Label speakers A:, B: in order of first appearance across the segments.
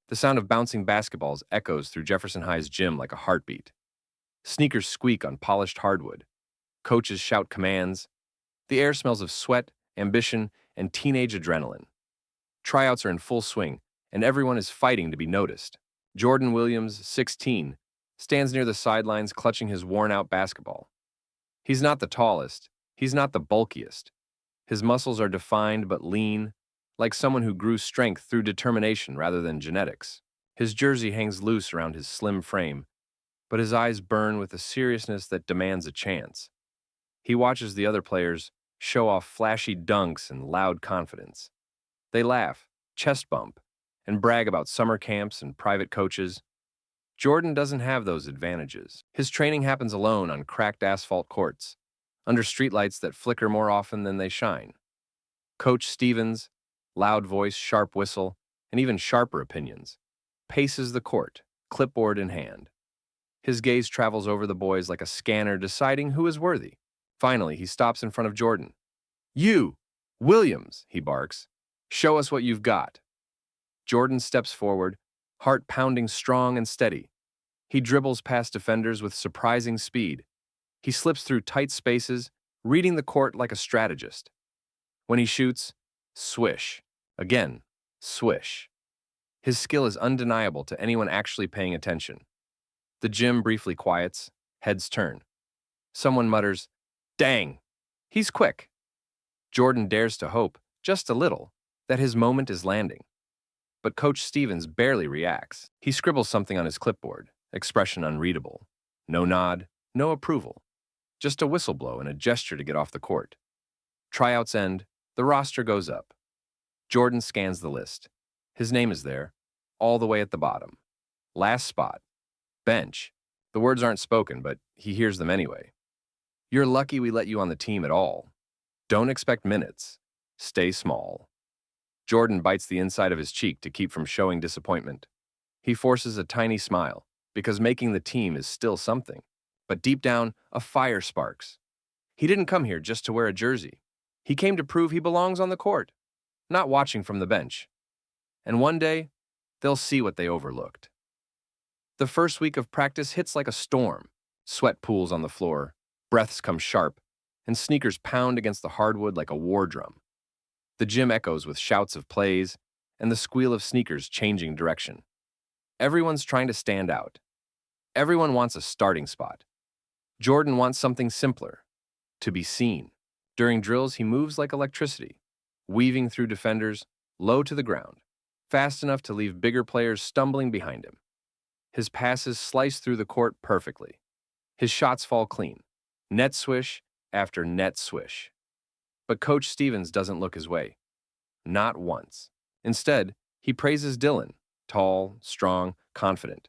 A: The sound of bouncing basketballs echoes through Jefferson High's gym like a heartbeat. Sneakers squeak on polished hardwood. Coaches shout commands. The air smells of sweat, ambition, and teenage adrenaline. Tryouts are in full swing, and everyone is fighting to be noticed. Jordan Williams, 16, stands near the sidelines clutching his worn-out basketball. He's not the tallest. He's not the bulkiest. His muscles are defined but lean, like someone who grew strength through determination rather than genetics. His jersey hangs loose around his slim frame, but his eyes burn with a seriousness that demands a chance. He watches the other players show off flashy dunks and loud confidence. They laugh, chest bump, and brag about summer camps and private coaches. Jordan doesn't have those advantages. His training happens alone on cracked asphalt courts, under streetlights that flicker more often than they shine. Coach Stevens, loud voice, sharp whistle, and even sharper opinions, paces the court, clipboard in hand. His gaze travels over the boys like a scanner deciding who is worthy. Finally, he stops in front of Jordan. "You, Williams," he barks. "Show us what you've got." Jordan steps forward, heart pounding strong and steady. He dribbles past defenders with surprising speed. He slips through tight spaces, reading the court like a strategist. When he shoots, swish. Again, swish. His skill is undeniable to anyone actually paying attention. The gym briefly quiets, heads turn. Someone mutters, "Dang, he's quick." Jordan dares to hope, just a little, that his moment is landing. But Coach Stevens barely reacts. He scribbles something on his clipboard, expression unreadable. No nod, no approval. Just a whistle blow and a gesture to get off the court. Tryouts end, the roster goes up. Jordan scans the list. His name is there, all the way at the bottom. Last spot. Bench. The words aren't spoken, but he hears them anyway. "You're lucky we let you on the team at all. Don't expect minutes. Stay small." Jordan bites the inside of his cheek to keep from showing disappointment. He forces a tiny smile, because making the team is still something. But deep down, a fire sparks. He didn't come here just to wear a jersey. He came to prove he belongs on the court, not watching from the bench. And one day, they'll see what they overlooked. The first week of practice hits like a storm. Sweat pools on the floor, breaths come sharp, and sneakers pound against the hardwood like a war drum. The gym echoes with shouts of plays and the squeal of sneakers changing direction. Everyone's trying to stand out. Everyone wants a starting spot. Jordan wants something simpler, to be seen. During drills, he moves like electricity, weaving through defenders, low to the ground, fast enough to leave bigger players stumbling behind him. His passes slice through the court perfectly. His shots fall clean, net swish after net swish. But Coach Stevens doesn't look his way. Not once. Instead, he praises Dylan, tall, strong, confident.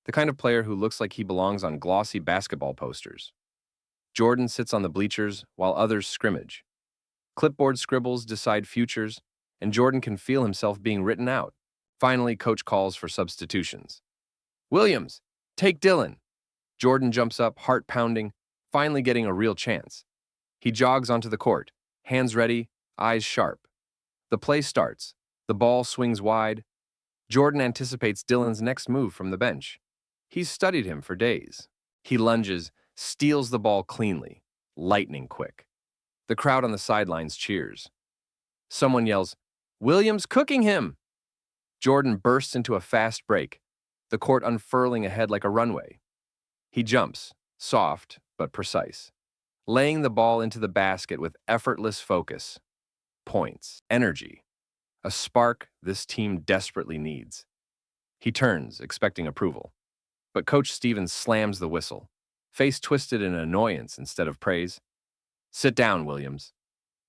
A: The kind of player who looks like he belongs on glossy basketball posters. Jordan sits on the bleachers while others scrimmage. Clipboard scribbles decide futures, and Jordan can feel himself being written out. Finally, Coach calls for substitutions. "Williams, take Dylan." Jordan jumps up, heart pounding, finally getting a real chance. He jogs onto the court, hands ready, eyes sharp. The play starts. The ball swings wide. Jordan anticipates Dylan's next move from the bench. He's studied him for days. He lunges, steals the ball cleanly, lightning quick. The crowd on the sidelines cheers. Someone yells, "Williams cooking him!" Jordan bursts into a fast break, the court unfurling ahead like a runway. He jumps, soft but precise, laying the ball into the basket with effortless focus. Points, energy, a spark this team desperately needs. He turns, expecting approval. But Coach Stevens slams the whistle, face twisted in annoyance instead of praise. "Sit down, Williams."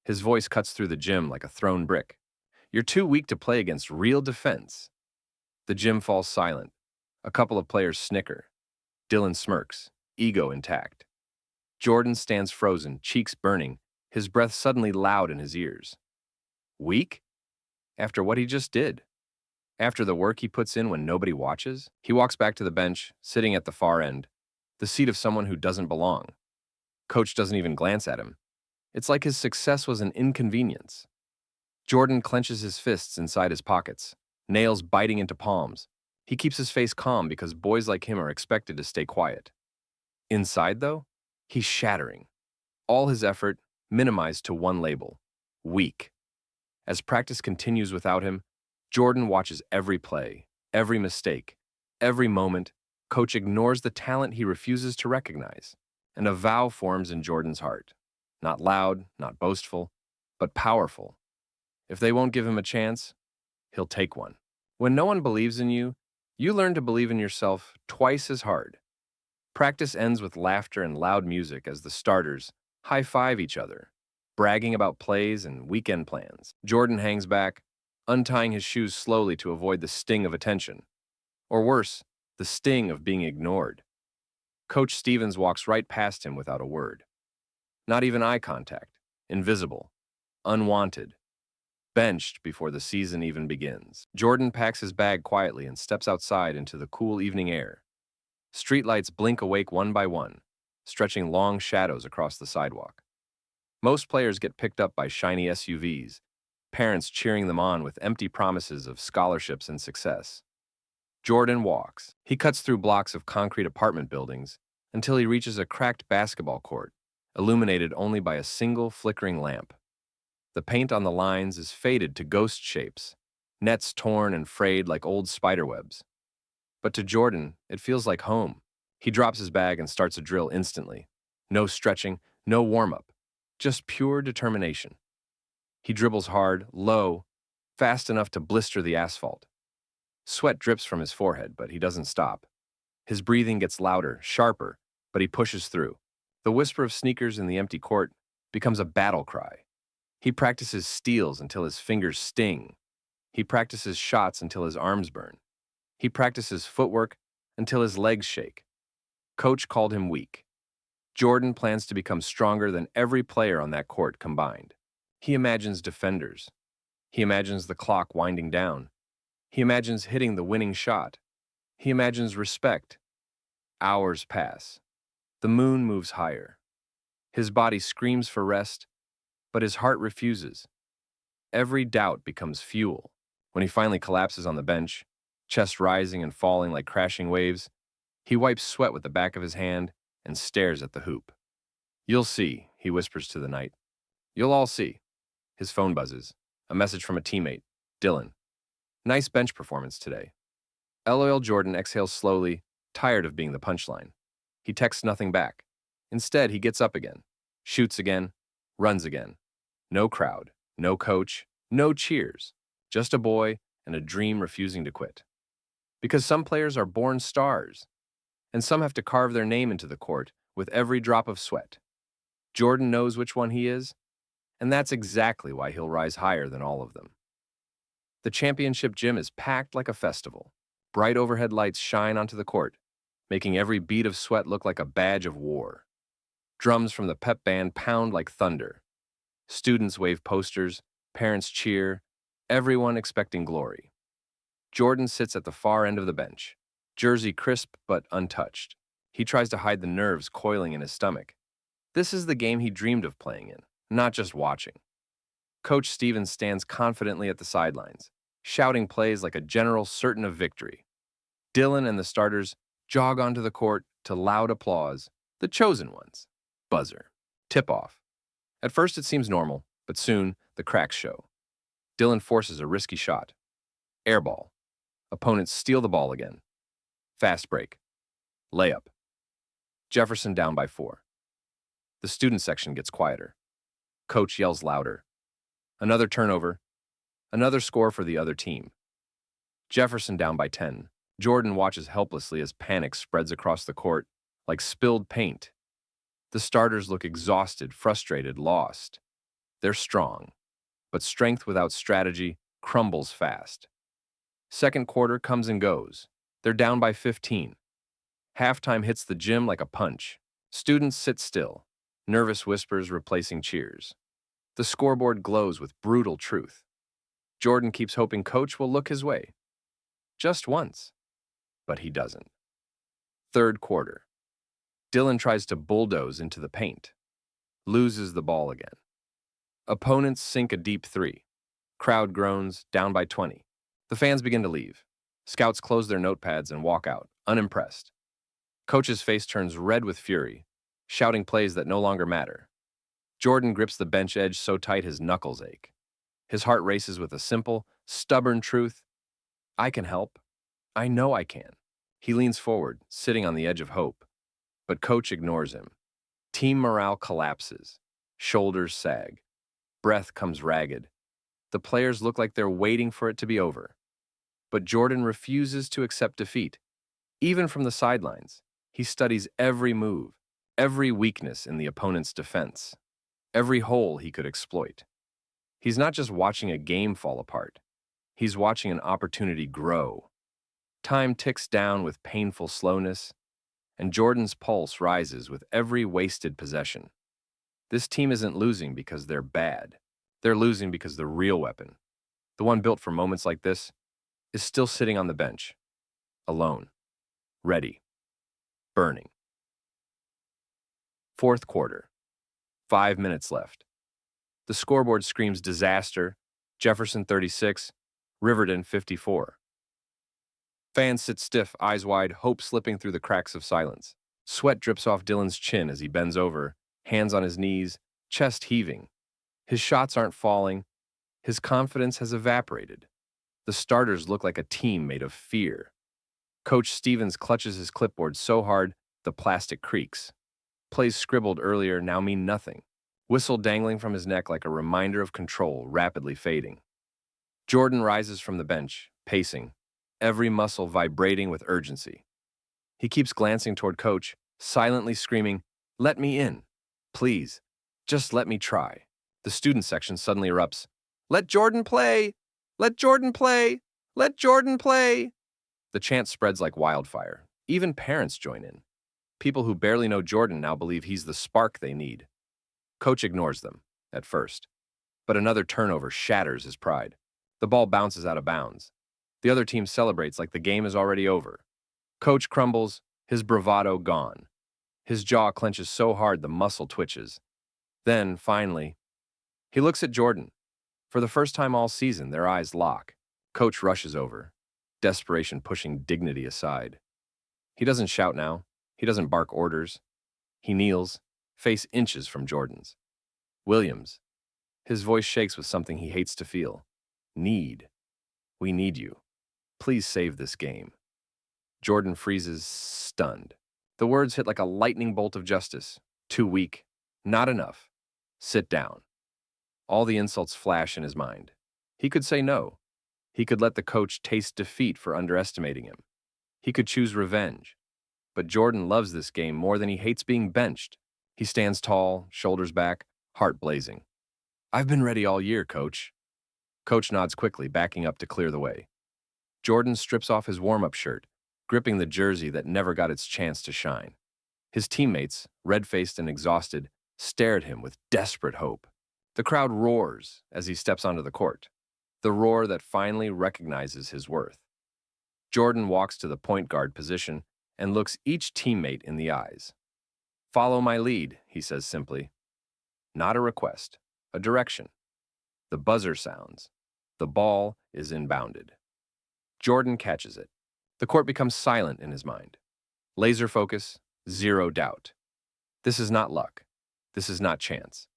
A: His voice cuts through the gym like a thrown brick. "You're too weak to play against real defense." The gym falls silent. A couple of players snicker. Dylan smirks, ego intact. Jordan stands frozen, cheeks burning, his breath suddenly loud in his ears. Weak? After what he just did? After the work he puts in when nobody watches? He walks back to the bench, sitting at the far end, the seat of someone who doesn't belong. Coach doesn't even glance at him. It's like his success was an inconvenience. Jordan clenches his fists inside his pockets, nails biting into palms. He keeps his face calm because boys like him are expected to stay quiet. Inside, though, he's shattering. All his effort minimized to one label: weak. As practice continues without him, Jordan watches every play, every mistake, every moment. Coach ignores the talent he refuses to recognize, and a vow forms in Jordan's heart. Not loud, not boastful, but powerful. If they won't give him a chance, he'll take one. When no one believes in you, you learn to believe in yourself twice as hard. Practice ends with laughter and loud music as the starters high-five each other, bragging about plays and weekend plans. Jordan hangs back, untying his shoes slowly to avoid the sting of attention. Or worse, the sting of being ignored. Coach Stevens walks right past him without a word. Not even eye contact. Invisible. Unwanted. Benched before the season even begins. Jordan packs his bag quietly and steps outside into the cool evening air. Streetlights blink awake one by one, stretching long shadows across the sidewalk. Most players get picked up by shiny SUVs, parents cheering them on with empty promises of scholarships and success. Jordan walks. He cuts through blocks of concrete apartment buildings until he reaches a cracked basketball court, illuminated only by a single flickering lamp. The paint on the lines is faded to ghost shapes, nets torn and frayed like old spiderwebs. But to Jordan, it feels like home. He drops his bag and starts a drill instantly. No stretching, no warm-up, just pure determination. He dribbles hard, low, fast enough to blister the asphalt. Sweat drips from his forehead, but he doesn't stop. His breathing gets louder, sharper, but he pushes through. The whisper of sneakers in the empty court becomes a battle cry. He practices steals until his fingers sting. He practices shots until his arms burn. He practices footwork until his legs shake. Coach called him weak. Jordan plans to become stronger than every player on that court combined. He imagines defenders. He imagines the clock winding down. He imagines hitting the winning shot. He imagines respect. Hours pass. The moon moves higher. His body screams for rest, but his heart refuses. Every doubt becomes fuel. When he finally collapses on the bench, chest rising and falling like crashing waves, he wipes sweat with the back of his hand and stares at the hoop. "You'll see," he whispers to the night. "You'll all see." His phone buzzes. A message from a teammate, Dylan. "Nice bench performance today." LOL Jordan exhales slowly, tired of being the punchline. He texts nothing back. Instead, he gets up again, shoots again, runs again. No crowd, no coach, no cheers. Just a boy and a dream refusing to quit. Because some players are born stars, and some have to carve their name into the court with every drop of sweat. Jordan knows which one he is, and that's exactly why he'll rise higher than all of them. The championship gym is packed like a festival. Bright overhead lights shine onto the court, making every bead of sweat look like a badge of war. Drums from the pep band pound like thunder. Students wave posters, parents cheer, everyone expecting glory. Jordan sits at the far end of the bench, jersey crisp but untouched. He tries to hide the nerves coiling in his stomach. This is the game he dreamed of playing in, not just watching. Coach Stevens stands confidently at the sidelines, shouting plays like a general certain of victory. Dylan and the starters jog onto the court to loud applause, the chosen ones. Buzzer. Tip-off. At first it seems normal, but soon the cracks show. Dylan forces a risky shot. Air ball. Opponents steal the ball again. Fast break. Layup. Jefferson down by 4. The student section gets quieter. Coach yells louder. Another turnover. Another score for the other team. Jefferson down by 10. Jordan watches helplessly as panic spreads across the court like spilled paint. The starters look exhausted, frustrated, lost. They're strong, but strength without strategy crumbles fast. Second quarter comes and goes. They're down by 15. Halftime hits the gym like a punch. Students sit still, nervous whispers replacing cheers. The scoreboard glows with brutal truth. Jordan keeps hoping Coach will look his way. Just once. But he doesn't. Third quarter. Dylan tries to bulldoze into the paint. Loses the ball again. Opponents sink a deep 3. Crowd groans, down by 20. The fans begin to leave. Scouts close their notepads and walk out, unimpressed. Coach's face turns red with fury, shouting plays that no longer matter. Jordan grips the bench edge so tight his knuckles ache. His heart races with a simple, stubborn truth. I can help. I know I can. He leans forward, sitting on the edge of hope. But coach ignores him. Team morale collapses. Shoulders sag. Breath comes ragged. The players look like they're waiting for it to be over. But Jordan refuses to accept defeat. Even from the sidelines, he studies every move, every weakness in the opponent's defense, every hole he could exploit. He's not just watching a game fall apart. He's watching an opportunity grow. Time ticks down with painful slowness, and Jordan's pulse rises with every wasted possession. This team isn't losing because they're bad. They're losing because the real weapon, the one built for moments like this, is still sitting on the bench, alone, ready, burning. Fourth quarter. 5 minutes left. The scoreboard screams disaster, Jefferson 36, Riverton 54. Fans sit stiff, eyes wide, hope slipping through the cracks of silence. Sweat drips off Dylan's chin as he bends over, hands on his knees, chest heaving. His shots aren't falling. His confidence has evaporated. The starters look like a team made of fear. Coach Stevens clutches his clipboard so hard, the plastic creaks. Plays scribbled earlier now mean nothing. Whistle dangling from his neck like a reminder of control rapidly fading. Jordan rises from the bench, pacing, every muscle vibrating with urgency. He keeps glancing toward Coach, silently screaming, "Let me in. Please, just let me try." The student section suddenly erupts. "Let Jordan play! Let Jordan play! Let Jordan play!" The chant spreads like wildfire. Even parents join in. People who barely know Jordan now believe he's the spark they need. Coach ignores them, at first. But another turnover shatters his pride. The ball bounces out of bounds. The other team celebrates like the game is already over. Coach crumbles, his bravado gone. His jaw clenches so hard the muscle twitches. Then, finally, he looks at Jordan. For the first time all season, their eyes lock. Coach rushes over, desperation pushing dignity aside. He doesn't shout now. He doesn't bark orders. He kneels, face inches from Jordan's. "Williams." His voice shakes with something he hates to feel. "Need. We need you. Please save this game." Jordan freezes, stunned. The words hit like a lightning bolt of justice. Too weak. Not enough. Sit down. All the insults flash in his mind. He could say no. He could let the coach taste defeat for underestimating him. He could choose revenge. But Jordan loves this game more than he hates being benched. He stands tall, shoulders back, heart blazing. "I've been ready all year, Coach." Coach nods quickly, backing up to clear the way. Jordan strips off his warm-up shirt, gripping the jersey that never got its chance to shine. His teammates, red-faced and exhausted, stare at him with desperate hope. The crowd roars as he steps onto the court, the roar that finally recognizes his worth. Jordan walks to the point guard position and looks each teammate in the eyes. "Follow my lead," he says simply. Not a request, a direction. The buzzer sounds. The ball is inbounded. Jordan catches it. The court becomes silent in his mind. Laser focus, zero doubt. This is not luck. This is not chance.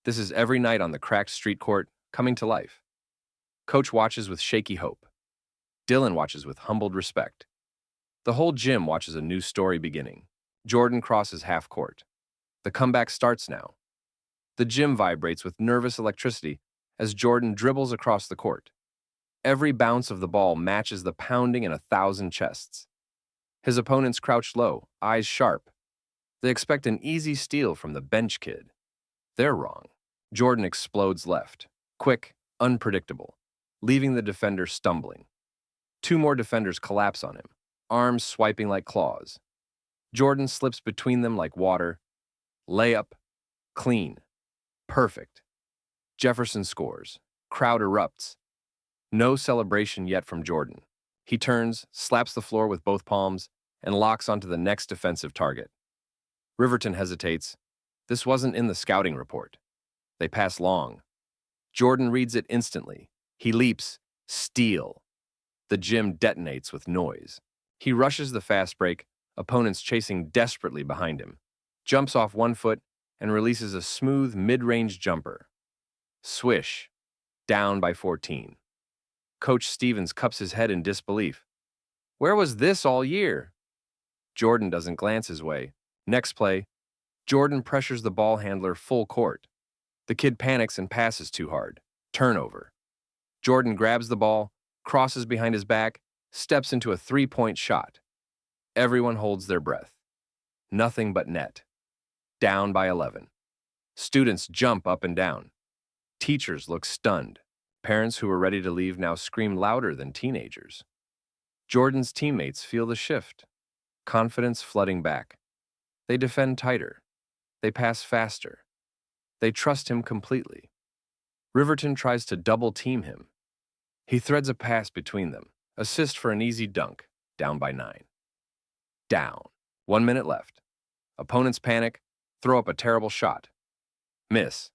A: This is every night on the cracked street court coming to life. Coach watches with shaky hope. Dylan watches with humbled respect. The whole gym watches a new story beginning. Jordan crosses half court. The comeback starts now. The gym vibrates with nervous electricity as Jordan dribbles across the court. Every bounce of the ball matches the pounding in 1,000 chests. His opponents crouch low, eyes sharp. They expect an easy steal from the bench kid. They're wrong. Jordan explodes left, quick, unpredictable, leaving the defender stumbling. 2 more defenders collapse on him, arms swiping like claws. Jordan slips between them like water. Layup, clean, perfect. Jefferson scores. Crowd erupts. No celebration yet from Jordan. He turns, slaps the floor with both palms, and locks onto the next defensive target. Riverton hesitates. This wasn't in the scouting report. They pass long. Jordan reads it instantly. He leaps. Steal. The gym detonates with noise. He rushes the fast break, opponents chasing desperately behind him, jumps off one foot, and releases a smooth mid-range jumper. Swish, down by 14. Coach Stevens cups his head in disbelief. Where was this all year? Jordan doesn't glance his way. Next play, Jordan pressures the ball handler full court. The kid panics and passes too hard. Turnover. Jordan grabs the ball, crosses behind his back, steps into a three-point shot. Everyone holds their breath. Nothing but net. Down by 11. Students jump up and down. Teachers look stunned. Parents who were ready to leave now scream louder than teenagers. Jordan's teammates feel the shift. Confidence flooding back. They defend tighter. They pass faster. They trust him completely. Riverton tries to double-team him. He threads a pass between them. Assist for an easy dunk. Down by 9. Down. 1 minute left. Opponents panic. Throw up a terrible shot. Miss.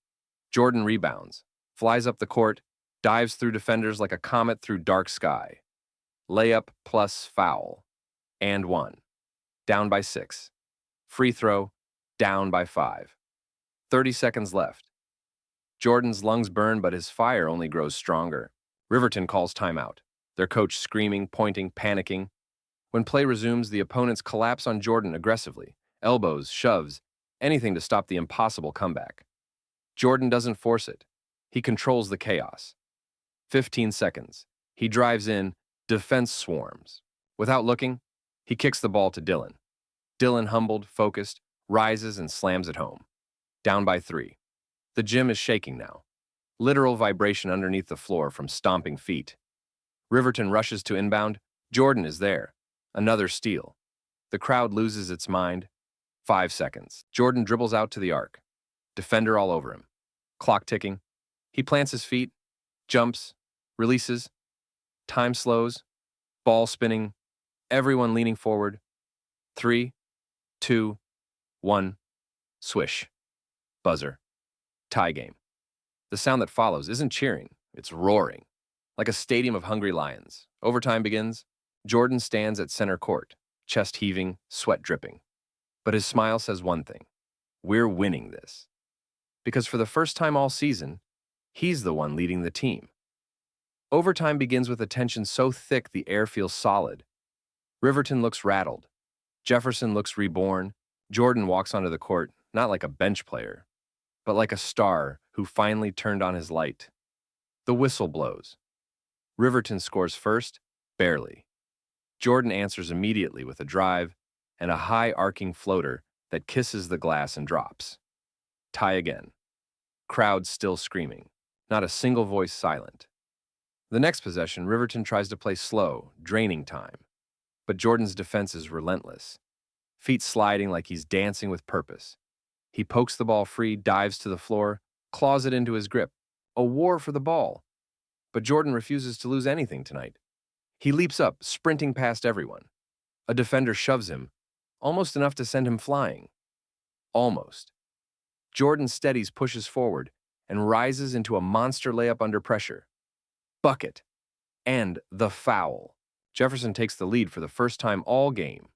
A: Jordan rebounds. Flies up the court. Dives through defenders like a comet through dark sky. Layup plus foul. And 1. Down by 6. Free throw. Down by 5. 30 seconds left. Jordan's lungs burn, but his fire only grows stronger. Riverton calls timeout, their coach screaming, pointing, panicking. When play resumes, the opponents collapse on Jordan aggressively. Elbows, shoves, anything to stop the impossible comeback. Jordan doesn't force it. He controls the chaos. 15 seconds. He drives in, defense swarms. Without looking, he kicks the ball to Dylan. Dylan, humbled, focused, rises and slams it home. Down by 3. The gym is shaking now. Literal vibration underneath the floor from stomping feet. Riverton rushes to inbound. Jordan is there. Another steal. The crowd loses its mind. 5 seconds. Jordan dribbles out to the arc. Defender all over him. Clock ticking. He plants his feet, jumps, releases. Time slows. Ball spinning. Everyone leaning forward. 3, 2, 1. Swish. Buzzer. Tie game. The sound that follows isn't cheering, it's roaring. Like a stadium of hungry lions. Overtime begins. Jordan stands at center court, chest heaving, sweat dripping. But his smile says one thing. We're winning this. Because for the first time all season, he's the one leading the team. Overtime begins with a tension so thick the air feels solid. Riverton looks rattled. Jefferson looks reborn. Jordan walks onto the court, not like a bench player, but like a star who finally turned on his light. The whistle blows. Riverton scores first, barely. Jordan answers immediately with a drive and a high-arcing floater that kisses the glass and drops. Tie again. Crowd still screaming, not a single voice silent. The next possession, Riverton tries to play slow, draining time. But Jordan's defense is relentless. Feet sliding like he's dancing with purpose. He pokes the ball free, dives to the floor, claws it into his grip. A war for the ball. But Jordan refuses to lose anything tonight. He leaps up, sprinting past everyone. A defender shoves him, almost enough to send him flying. Almost. Jordan steadies, pushes forward, and rises into a monster layup under pressure. Bucket. And the foul. Jefferson takes the lead for the first time all game.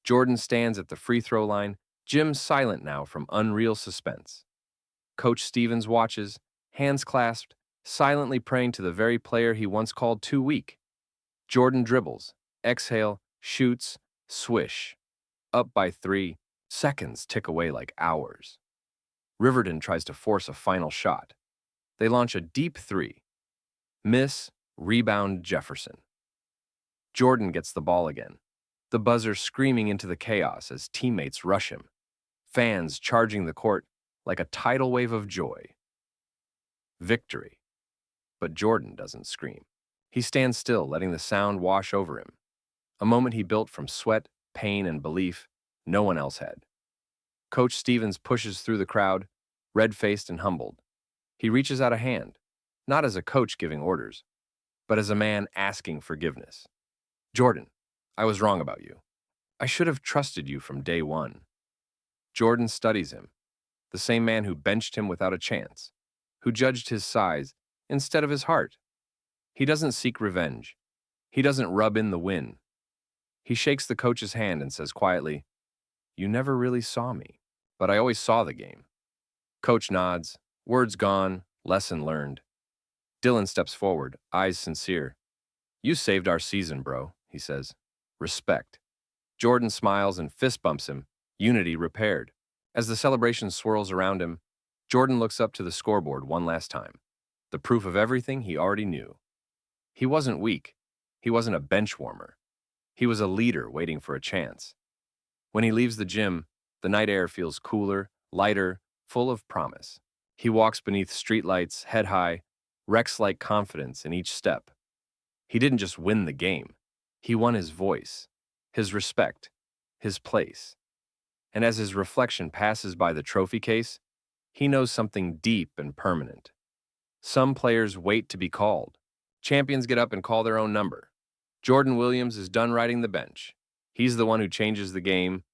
A: Jordan stands at the free throw line, Jim silent now from unreal suspense. Coach Stevens watches, hands clasped, silently praying to the very player he once called too weak. Jordan dribbles, exhale, shoots, swish. Up by 3, seconds tick away like hours. Riverton tries to force a final shot. They launch a deep 3. Miss, rebound Jefferson. Jordan gets the ball again. The buzzer screaming into the chaos as teammates rush him. Fans charging the court like a tidal wave of joy. Victory. But Jordan doesn't scream. He stands still, letting the sound wash over him. A moment he built from sweat, pain, and belief no one else had. Coach Stevens pushes through the crowd, red-faced and humbled. He reaches out a hand, not as a coach giving orders, but as a man asking forgiveness. Jordan, I was wrong about you. I should have trusted you from day one. Jordan studies him, the same man who benched him without a chance, who judged his size instead of his heart. He doesn't seek revenge. He doesn't rub in the win. He shakes the coach's hand and says quietly, "You never really saw me, but I always saw the game." Coach nods, words gone, lesson learned. Dylan steps forward, eyes sincere. "You saved our season, bro," he says. "Respect." Jordan smiles and fist bumps him, unity repaired. As the celebration swirls around him, Jordan looks up to the scoreboard one last time, the proof of everything he already knew. He wasn't weak. He wasn't a bench warmer. He was a leader waiting for a chance. When he leaves the gym, the night air feels cooler, lighter, full of promise. He walks beneath streetlights, head high, Rex-like confidence in each step. He didn't just win the game. He won his voice, his respect, his place. And as his reflection passes by the trophy case, he knows something deep and permanent. Some players wait to be called. Champions get up and call their own number. Jordan Williams is done riding the bench. He's the one who changes the game,